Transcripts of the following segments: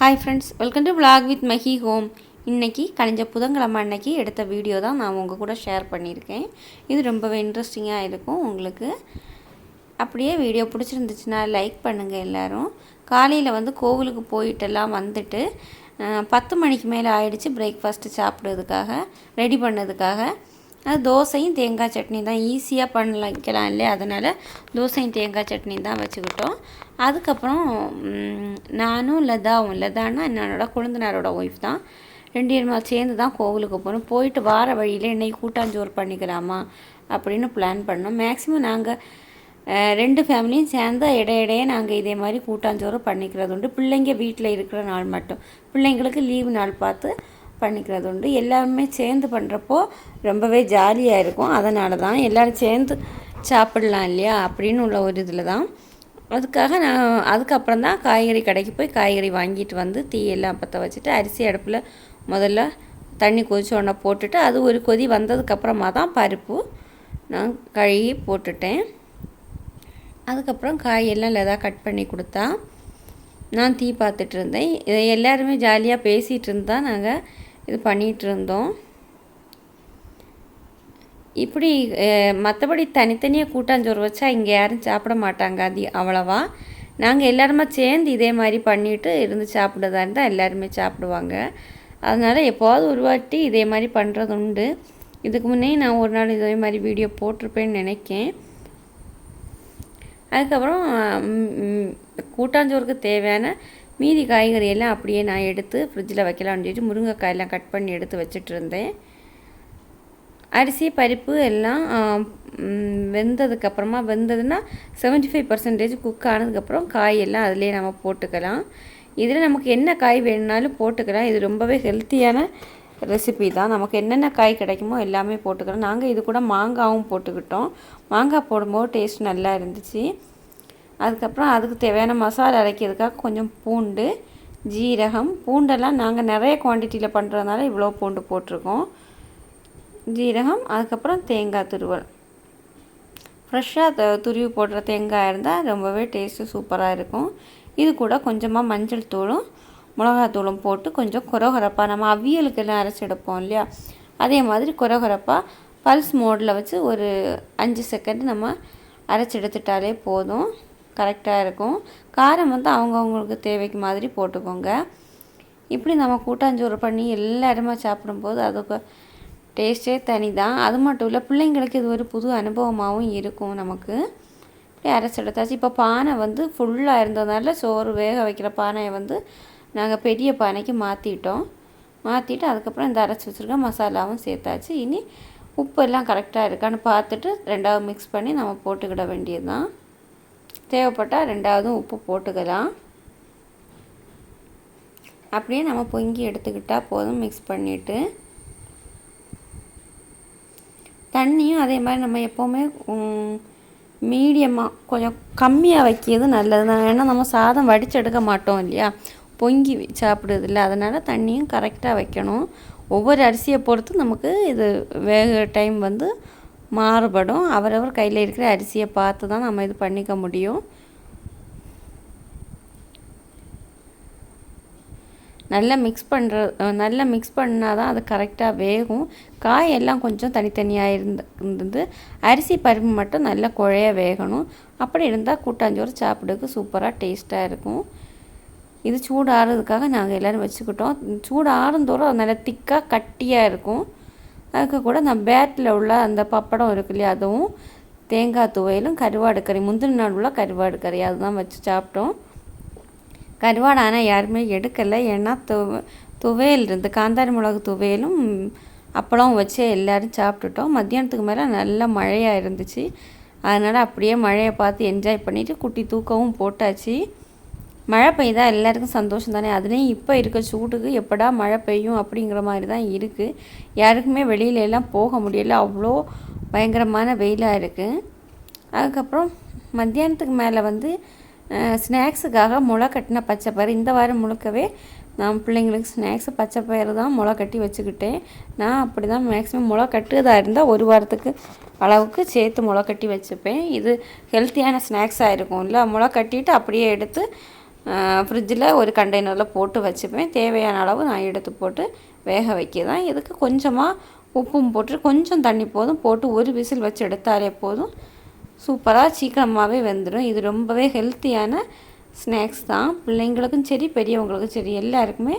Hi friends, welcome to vlog with Mahi home. இன்றைக்கி கழிஞ்ச புதன்கிழமை அன்னைக்கு எடுத்த வீடியோ தான் நான் உங்கள் கூட ஷேர் பண்ணியிருக்கேன். இது ரொம்பவே இன்ட்ரெஸ்டிங்காக இருக்கும் உங்களுக்கு. அப்படியே வீடியோ பிடிச்சிருந்துச்சுன்னா லைக் பண்ணுங்கள் எல்லோரும். காலையில் கோவிலுக்கு போயிட்டெல்லாம் வந்துட்டு 10 மணிக்கு மேலே ஆயிடுச்சு பிரேக்ஃபாஸ்ட்டு சாப்பிட்றதுக்காக ரெடி பண்ணதுக்காக. அது தோசையும் தேங்காய் சட்னி தான் ஈஸியாக பண்ணலாம் இல்லையா, அதனால் தோசையும் தேங்காய் சட்னி தான் வச்சுக்கிட்டோம். அதுக்கப்புறம் நானும் லதான்னா என்னோட கொழுந்தனாரோட ஒய்ஃப் தான், 2 பேருமா சேர்ந்து தான் கோவிலுக்கு போகணும். போயிட்டு வார வழியில் இன்றைக்கி கூட்டாஞ்சோறு பண்ணிக்கலாமா அப்படின்னு பிளான் பண்ணோம். மேக்ஸிமம் நாங்கள் 2 ஃபேமிலியும் சேர்ந்து இடையிடையே நாங்கள் இதே மாதிரி கூட்டாஞ்சோறு பண்ணிக்கிறது உண்டு. பிள்ளைங்க வீட்டில் இருக்கிற நாள் மட்டும், பிள்ளைங்களுக்கு லீவு நாள் பார்த்து பண்ணிக்கிறது உண்டு. எல்லாருமே சேர்ந்து பண்ணுறப்போ ரொம்பவே ஜாலியாக இருக்கும். அதனால தான் எல்லோரும் சேர்ந்து சாப்பிடலாம் இல்லையா அப்படின்னு உள்ள ஒரு இதில் தான். அதுக்காக நான் அதுக்கப்புறம் தான் காய்கறி கடைக்கு போய் காய்கறி வாங்கிட்டு வந்து தீயெல்லாம் பற்ற வச்சுட்டு அரிசி அடுப்பில் முதல்ல தண்ணி கொதிச்சோடனே போட்டுட்டு அது ஒரு கொதி வந்ததுக்கப்புறமா தான் பருப்பு நான் கழுகி போட்டுட்டேன். அதுக்கப்புறம் காயெல்லாம் லதா கட் பண்ணி கொடுத்தா நான் தீ பார்த்துட்டு இருந்தேன். இதை எல்லாருமே ஜாலியாக பேசிகிட்டு இருந்தால் நாங்கள் இது பண்ணிகிட்டு இருந்தோம். இப்படி மற்றபடி தனித்தனியாக கூட்டாஞ்சோறு வச்சா இங்கே யாரும் சாப்பிட மாட்டாங்க அவ்வளவா. நாங்கள் எல்லாருமே சேர்ந்து இதே மாதிரி பண்ணிவிட்டு இருந்து சாப்பிட்றதா இருந்தால் எல்லாருமே சாப்பிடுவாங்க. அதனால் எப்போவாவது ஒரு வாட்டி இதே மாதிரி பண்ணுறது உண்டு. இதுக்கு முன்னே நான் ஒரு நாள் இதே மாதிரி வீடியோ போட்டிருப்பேன்னு நினைக்கேன். அதுக்கப்புறம் கூட்டாஞ்சோறுக்கு தேவையான மீதி காய்கறியெல்லாம் அப்படியே நான் எடுத்து ஃப்ரிட்ஜில் வைக்கலாம்னு சொல்லிட்டு முருங்கைக்காயெல்லாம் கட் பண்ணி எடுத்து வச்சுட்டு இருந்தேன். அரிசி பருப்பு எல்லாம் வெந்ததுக்கப்புறமா வெந்ததுன்னா 75% குக் ஆனதுக்கப்புறம் காயெல்லாம் அதிலே நம்ம போட்டுக்கலாம். இதில் நமக்கு என்ன காய் வேணுனாலும் போட்டுக்கலாம். இது ரொம்பவே ஹெல்த்தியான ரெசிபி தான். நமக்கு என்னென்ன காய் கிடைக்குமோ எல்லாமே போட்டுக்கலாம். நாங்கள் இது கூட மாங்காவும் போட்டுக்கிட்டோம். மாங்காய் போடும்போது டேஸ்ட் நல்லா இருந்துச்சு. அதுக்கப்புறம் அதுக்கு தேவையான மசாலா அரைக்கிறதுக்காக கொஞ்சம் பூண்டு, ஜீரகம், பூண்டெல்லாம் நாங்கள் நிறைய குவான்டிட்டியில் பண்ணுறதுனால இவ்வளோ பூண்டு போட்டிருக்கோம். ஜீரகம், அதுக்கப்புறம் தேங்காய் துருவல். ஃப்ரெஷ்ஷாக துருவி போடுற தேங்காய் இருந்தால் ரொம்பவே டேஸ்ட்டு சூப்பராக இருக்கும். இது கூட கொஞ்சமாக மஞ்சள் தூளும் மிளகாத்தூளும் போட்டு கொஞ்சம் கொரகொரப்பாக நம்ம அவியலுக்கெல்லாம் அரைச்சி எடுப்போம் இல்லையா, அதே மாதிரி கொரகொரப்பாக பல்ஸ் மோடில் வச்சு ஒரு 5 செகண்ட் நம்ம அரைச்சி எடுத்துட்டாலே போதும், கரெக்டாக இருக்கும். காரம் அவங்கவுங்களுக்கு தேவைக்கு மாதிரி போட்டுக்கோங்க. இப்படி நம்ம கூட்டாஞ்சோறு பண்ணி எல்லாருமே சாப்பிடும்போது அதுக்கு டேஸ்ட்டே தனி தான். அது மட்டும் இல்லை, பிள்ளைங்களுக்கு இது ஒரு புது அனுபவமாகவும் இருக்கும். நமக்கு அரைச்சி எடுத்தாச்சு. இப்போ பானை ஃபுல்லாக இருந்ததுனால சோறு வேக வைக்கிற பானையை நாங்கள் பெரிய பானைக்கு மாற்றிட்டு அதுக்கப்புறம் இந்த அரைச்சி வச்சுருக்க மசாலாவும் சேர்த்தாச்சு. இனி உப்பு எல்லாம் கரெக்டாக இருக்கான்னு பார்த்துட்டு ரெண்டாவது மிக்ஸ் பண்ணி நம்ம போட்டுக்கிட வேண்டியது தான். தேவைப்பட்டால் ரெண்டாவதும் உப்பு போட்டுக்கலாம். அப்படியே நம்ம பொங்கி எடுத்துக்கிட்டால் போதும். மிக்ஸ் பண்ணிவிட்டு தண்ணியும் அதே மாதிரி நம்ம எப்போவுமே மீடியமாக கொஞ்சம் கம்மியாக வைக்கிறது நல்லது தான். ஏன்னா நம்ம சாதம் வடித்து எடுக்க மாட்டோம் இல்லையா, பொங்கி சாப்பிடுறது இல்லை. அதனால் தண்ணியும் கரெக்டாக வைக்கணும். ஒவ்வொரு அரிசியை பொறுத்து நமக்கு இது வேக டைம் மாறுபடும். அவரவர் கையில் இருக்கிற அரிசியை பார்த்து தான் நம்ம இது பண்ணிக்க முடியும். நல்லா மிக்ஸ் பண்ணால் தான் அது கரெக்டாக வேகும். காயெல்லாம் கொஞ்சம் தனித்தனியாக இருந்தது. அரிசி பருப்பு மட்டும் நல்லா குழைய வேகணும். அப்படி இருந்தால் கூட்டாஞ்சோறு சாப்பிட்றதுக்கு சூப்பராக டேஸ்ட்டாக இருக்கும். இது சூடு ஆறுறதுக்காக நாங்கள் எல்லோரும் வச்சுக்கிட்டோம். சூடு ஆறுந்தோறும் அது நல்லா திக்காக கட்டியாக இருக்கும். அதுக்கு கூட நான் பேட்டில் உள்ள அந்த பப்படம் இருக்கு இல்லையா, அதுவும் தேங்காய் துவையலும் கருவாடு கறி, முந்தின நாள் உள்ள கருவாடு கறி அதுதான் வச்சு சாப்பிட்டோம். கருவாடு ஆனால் யாருமே எடுக்கலை. ஏன்னா துவையல் இருந்து காந்தாரி மிளகு துவையலும் அப்பளம் வச்சு எல்லோரும் சாப்பிட்டுட்டோம். மத்தியானத்துக்கு மேலே நல்லா மழையாக இருந்துச்சு. அதனால் அப்படியே மழையை பார்த்து என்ஜாய் பண்ணிவிட்டு குட்டி தூக்கவும் போட்டாச்சு. மழை பெய்தால் எல்லாருக்கும் சந்தோஷம் தானே. அதுலேயும் இப்போ இருக்க சூட்டுக்கு எப்படா மழை பெய்யும் அப்படிங்கிற மாதிரி தான் இருக்குது. யாருக்குமே வெளியிலலாம் போக முடியல, அவ்வளோ பயங்கரமான வெயிலாக இருக்குது. அதுக்கப்புறம் மத்தியானத்துக்கு மேலே ஸ்நாக்ஸுக்காக முளை கட்டின பச்சைப்பயிறு இந்த வாரம் முழுக்கவே நான் பிள்ளைங்களுக்கு ஸ்நாக்ஸு பச்சைப்பயிறு தான் முளை கட்டி வச்சுக்கிட்டேன். நான் அப்படி தான் மேக்ஸிமம் முளை கட்டுறதா இருந்தால் ஒரு வாரத்துக்கு அளவுக்கு சேர்த்து முளை கட்டி வச்சுப்பேன். இது ஹெல்த்தியான ஸ்நாக்ஸாக இருக்கும்ல. முளை கட்டிட்டு அப்படியே எடுத்து ஃப்ரிட்ஜில் ஒரு கண்டெய்னரில் போட்டு வச்சுப்பேன். தேவையான அளவு நான் எடுத்து போட்டு வேக வைக்க தான். இதுக்கு கொஞ்சமாக உப்பும் போட்டு கொஞ்சம் தண்ணி போதும், போட்டு ஒரு விசில் வச்சு எடுத்தாலே போதும். சூப்பராக சீக்கிரமாகவே வெந்துடும். இது ரொம்பவே ஹெல்த்தியான ஸ்நாக்ஸ் தான். பிள்ளைங்களுக்கும் சரி பெரியவங்களுக்கும் சரி எல்லாருக்குமே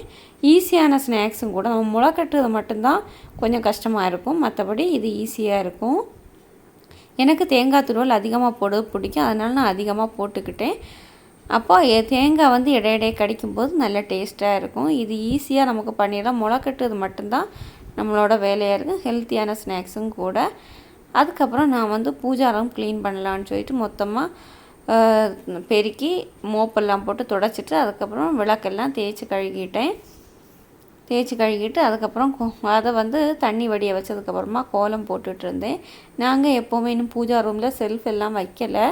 ஈஸியான ஸ்நாக்ஸும் கூட. நம்ம முளைக்கட்டுறது மட்டும்தான் கொஞ்சம் கஷ்டமாக இருக்கும், மற்றபடி இது ஈஸியாக இருக்கும். எனக்கு தேங்காய் துருவல் அதிகமாக போடுறது பிடிக்கும், அதனால நான் அதிகமாக போட்டுக்கிட்டேன். அப்போ தேங்காய் வந்து இடையிடையே கடிக்கும்போது நல்ல டேஸ்ட்டாக இருக்கும். இது ஈஸியாக நமக்கு பண்ணிடலாம். முளைக்கட்டுறது மட்டும்தான் நம்மளோட வேலையாக இருக்குது, ஹெல்த்தியான ஸ்நாக்ஸும் கூட. அதுக்கப்புறம் நான் வந்து பூஜாரம் க்ளீன் பண்ணலான்னு சொல்லிட்டு மொத்தமாக பெருக்கி மோப்பெல்லாம் போட்டு துடைச்சிட்டு அதுக்கப்புறம் விளக்கெல்லாம் தேய்ச்சி கழுகிட்டு அதுக்கப்புறம் அதை வந்து தண்ணி வடிய வச்சதுக்கப்புறமா கோலம் போட்டுட்டு இருந்தேன். நாங்கள் எப்போவுமே இன்னும் பூஜா ரூமில் செல்ஃப் எல்லாம் வைக்கலை.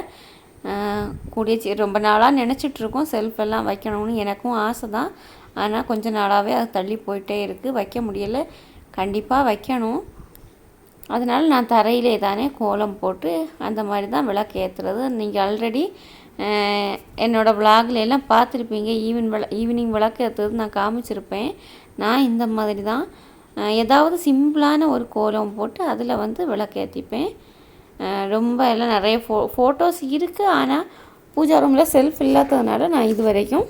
ரொம்ப நாளாக நினச்சிட்ருக்கோம் செல்ஃப் எல்லாம் வைக்கணும்னு. எனக்கும் ஆசை தான், ஆனால் கொஞ்சம் நாளாகவே அது தள்ளி போயிட்டே இருக்குது, வைக்க முடியலை. கண்டிப்பாக வைக்கணும். அதனால் நான் தரையிலே தானே கோலம் போட்டு அந்த மாதிரி தான் விளக்கு ஏற்றுறது. நீங்கள் ஆல்ரெடி என்னோடய விளாக்லாம் பார்த்துருப்பீங்க. ஈவினிங் விளக்கு ஏற்றுறது நான் காமிச்சிருப்பேன். நான் இந்த மாதிரி தான் ஏதாவது சிம்பிளான ஒரு கோலம் போட்டு அதில் வந்து விளக்கு ஏற்றிப்பேன். ரொம்ப எல்லாம் நிறைய ஃபோட்டோஸ் இருக்குது, ஆனால் பூஜா ரூமில் செல்ஃப் இல்லாததுனால நான் இது வரைக்கும்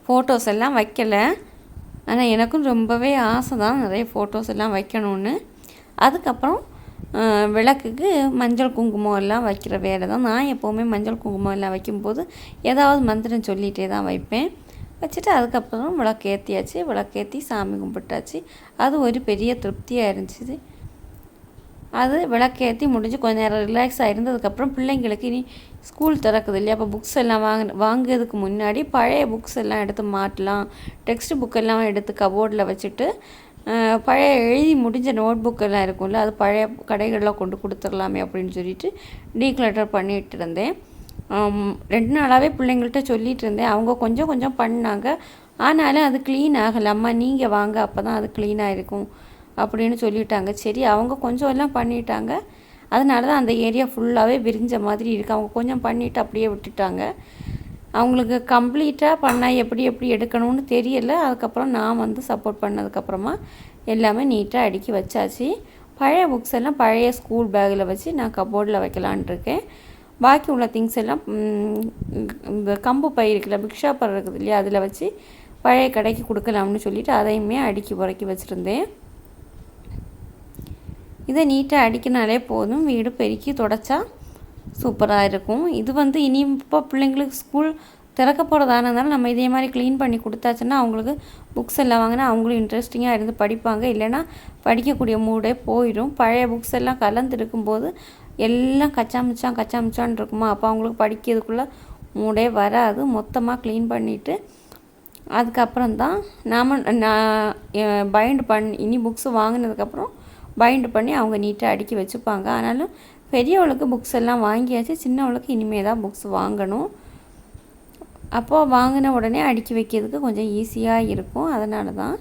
ஃபோட்டோஸ் எல்லாம் வைக்கலை. ஆனால் எனக்கும் ரொம்பவே ஆசை தான் நிறைய ஃபோட்டோஸ் எல்லாம் வைக்கணும்னு. அதுக்கப்புறம் விளக்குக்கு மஞ்சள் குங்குமம் எல்லாம் வைக்கிற வேலை தான். நான் எப்போவுமே மஞ்சள் குங்குமம் எல்லாம் வைக்கும்போது ஏதாவது மந்திரம் சொல்லிகிட்டே தான் வைப்பேன். வச்சுட்டு அதுக்கப்புறம் விளக்கேற்றியாச்சு. விளக்கேற்றி சாமி கும்பிட்டாச்சு. அது ஒரு பெரிய திருப்தியாக இருந்துச்சு. அது விளக்கேற்றி முடிஞ்சு கொஞ்ச நேரம் ரிலாக்ஸாக இருந்ததுக்கப்புறம் பிள்ளைங்களுக்கு இனி ஸ்கூல் திறக்குது இல்லையா, அப்போ புக்ஸ் எல்லாம் வாங்குறதுக்கு முன்னாடி பழைய புக்ஸ் எல்லாம் எடுத்து மாட்டலாம். டெக்ஸ்ட் புக்கெல்லாம் எடுத்து கபோர்டில் வச்சுட்டு பழைய எழுதி முடிஞ்ச நோட் புக்கெல்லாம் இருக்கும்ல, அது பழைய கடைகளில் கொண்டு கொடுத்துடலாமே அப்படின்னு சொல்லிட்டு டீக்ளட்டர் பண்ணிகிட்டு இருந்தேன். 2 நாளாகவே பிள்ளைங்கள்ட்ட சொல்லிகிட்டு இருந்தேன். அவங்க கொஞ்சம் கொஞ்சம் பண்ணாங்க, ஆனாலும் அது க்ளீன் ஆகலை. அம்மா நீங்கள் வாங்க, அப்போ தான் அது க்ளீனாக இருக்கும் அப்படின்னு சொல்லிட்டாங்க. சரி, அவங்க கொஞ்சம் எல்லாம் பண்ணிட்டாங்க. அதனால தான் அந்த ஏரியா ஃபுல்லாகவே விரிஞ்ச மாதிரி இருக்குது. அவங்க கொஞ்சம் பண்ணிவிட்டு அப்படியே விட்டுட்டாங்க. அவங்களுக்கு கம்ப்ளீட்டாக பண்ணால் எப்படி எடுக்கணும்னு தெரியலை. அதுக்கப்புறம் நான் வந்து சப்போர்ட் பண்ணதுக்கப்புறமா எல்லாமே நீட்டாக அடுக்கி வச்சாச்சு. பழைய புக்ஸ் எல்லாம் பழைய ஸ்கூல் பேக்கில் வச்சு நான் கபோர்டில் வைக்கலான் இருக்கேன். பாக்கி உள்ள திங்ஸ் எல்லாம் இந்த கம்பு பை இருக்குல்ல, பிக்ஷாப்பர் இருக்குது இல்லையா, அதில் வச்சு பழைய கடைக்கு கொடுக்கலாம்னு சொல்லிவிட்டு அதையுமே அடுக்கி புறக்கி வச்சுருந்தேன். இதை நீட்டாக அடிக்கினாலே போதும், வீடு பெருக்கி தொடச்சா சூப்பராக இருக்கும். இது வந்து இனி இப்போ பிள்ளைங்களுக்கு ஸ்கூல் திறக்க போகிறதானதுனால நம்ம இதே மாதிரி க்ளீன் பண்ணி கொடுத்தாச்சுன்னா அவங்களுக்கு புக்ஸ் எல்லாம் வாங்கினா அவங்களும் இன்ட்ரெஸ்டிங்காக இருந்து படிப்பாங்க. இல்லைன்னா படிக்கக்கூடிய மூடே போயிடும். பழைய புக்ஸ் எல்லாம் கலந்து இருக்கும்போது எல்லாம் கச்சாமிச்சான் இருக்குமா, அப்போ அவங்களுக்கு படிக்கிறதுக்குள்ளே மூடே வராது. மொத்தமாக க்ளீன் பண்ணிவிட்டு அதுக்கப்புறம் தான் நான் பைண்ட் பண்ணி இனி புக்ஸு வாங்கினதுக்கப்புறம் பைண்ட் பண்ணி அவங்க நீட்டாக அடுக்கி வச்சுப்பாங்க. ஆனாலும் பெரியவளுக்கு புக்ஸ் எல்லாம் வாங்கியாச்சு, சின்னவளுக்கு இனிமேல் தான் புக்ஸ் வாங்கணும். அப்போது வாங்கின உடனே அடுக்கி வைக்கிறதுக்கு கொஞ்சம் ஈஸியாக இருக்கும், அதனால தான்.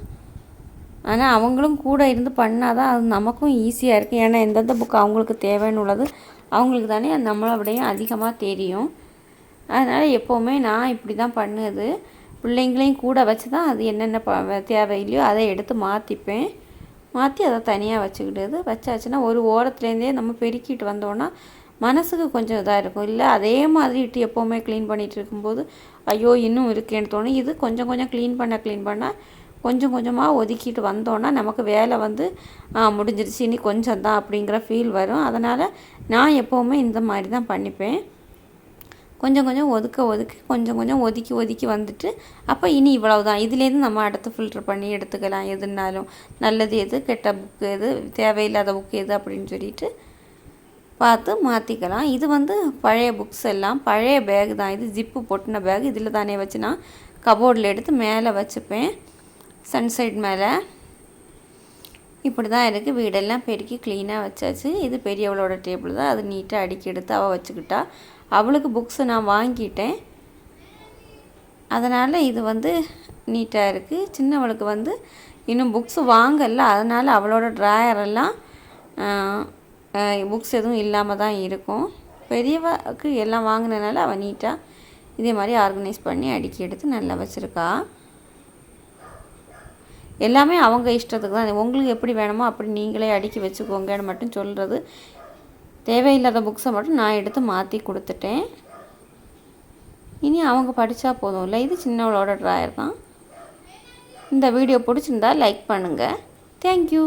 ஆனால் அவங்களும் கூட இருந்து பண்ணால் தான் அது நமக்கும் ஈஸியாக இருக்குது. ஏன்னா எந்தெந்த புக்கு அவங்களுக்கு தேவைன்னு உள்ளது அவங்களுக்கு தானே நம்மளை விடையும் அதிகமாக தெரியும். அதனால் எப்போவுமே நான் இப்படி தான் பண்ணுது. பிள்ளைங்களையும் கூட வச்சு தான் அது என்னென்ன தேவையில்லையோ அதை எடுத்து மாற்றி அதை தனியாக வச்சாச்சுன்னா ஒரு ஓரத்துலேருந்தே நம்ம பெருக்கிட்டு வந்தோன்னா மனசுக்கு கொஞ்சம் இதாக இருக்கும். இல்லை அதே மாதிரி இட்டு எப்போவுமே க்ளீன் பண்ணிகிட்டு இருக்கும்போது ஐயோ இன்னும் இருக்கேன்னு தோணும். இது கொஞ்சம் கொஞ்சம் க்ளீன் பண்ண கொஞ்சம் கொஞ்சமாக ஒதுக்கிட்டு வந்தோன்னா நமக்கு வேலை வந்து முடிஞ்சிருச்சு, இனி கொஞ்சம் தான் அப்படிங்கிற ஃபீல் வரும். அதனால் நான் எப்போவுமே இந்த மாதிரி தான் பண்ணிப்பேன். கொஞ்சம் கொஞ்சம் கொஞ்சம் ஒதுக்கி வந்துட்டு அப்போ இனி இவ்வளவு தான், இதுலேருந்து நம்ம அடுத்து ஃபில்ட்ரு பண்ணி எடுத்துக்கலாம். எதுனாலும் நல்லது எது, கெட்ட புக்கு எது, தேவையில்லாத புக்கு எது அப்படின்னு சொல்லிட்டு பார்த்து மாற்றிக்கலாம். இது வந்து பழைய புக்ஸ் எல்லாம் பழைய பேக் தான். இது ஜிப்பு பொட்டின பேக். இதில் தானே வச்சு நான் கபோர்டில் எடுத்து மேலே வச்சுப்பேன், சன்சைட் மேலே. இப்படி தான் இருக்குது. வீடெல்லாம் பெருக்கி க்ளீனாக வச்சாச்சு. இது பெரியவளோட டேபிள் தான், அது நீட்டாக அடுக்கி எடுத்து அவள் வச்சுக்கிட்டா. அவளுக்கு புக்ஸு நான் வாங்கிட்டேன், அதனால் இது வந்து நீட்டாக இருக்குது. சின்னவளுக்கு வந்து இன்னும் புக்ஸு வாங்கலை, அதனால் அவளோட ட்ராயரெல்லாம் புக்ஸ் எதுவும் இல்லாமல் தான் இருக்கும். பெரியவளுக்கு எல்லாம் வாங்கினனால அவள் நீட்டாக இதே மாதிரி ஆர்கனைஸ் பண்ணி அடுக்கி எடுத்து நல்லா வச்சுருக்கா. எல்லாமே அவங்க இஷ்டத்துக்கு தான். உங்களுக்கு எப்படி வேணுமோ அப்படி நீங்களே அடுக்கி வச்சுக்கோங்கன்னு மட்டும் சொல்கிறது. தேவையில்லாத புக்ஸை மட்டும் நான் எடுத்து மாற்றி கொடுத்துட்டேன். இனி அவங்க படித்தா போதும் இல்லை. இது சின்னவளோட ட்ராயர் தான். இந்த வீடியோ பிடிச்சிருந்தா லைக் பண்ணுங்கள். தேங்க்யூ.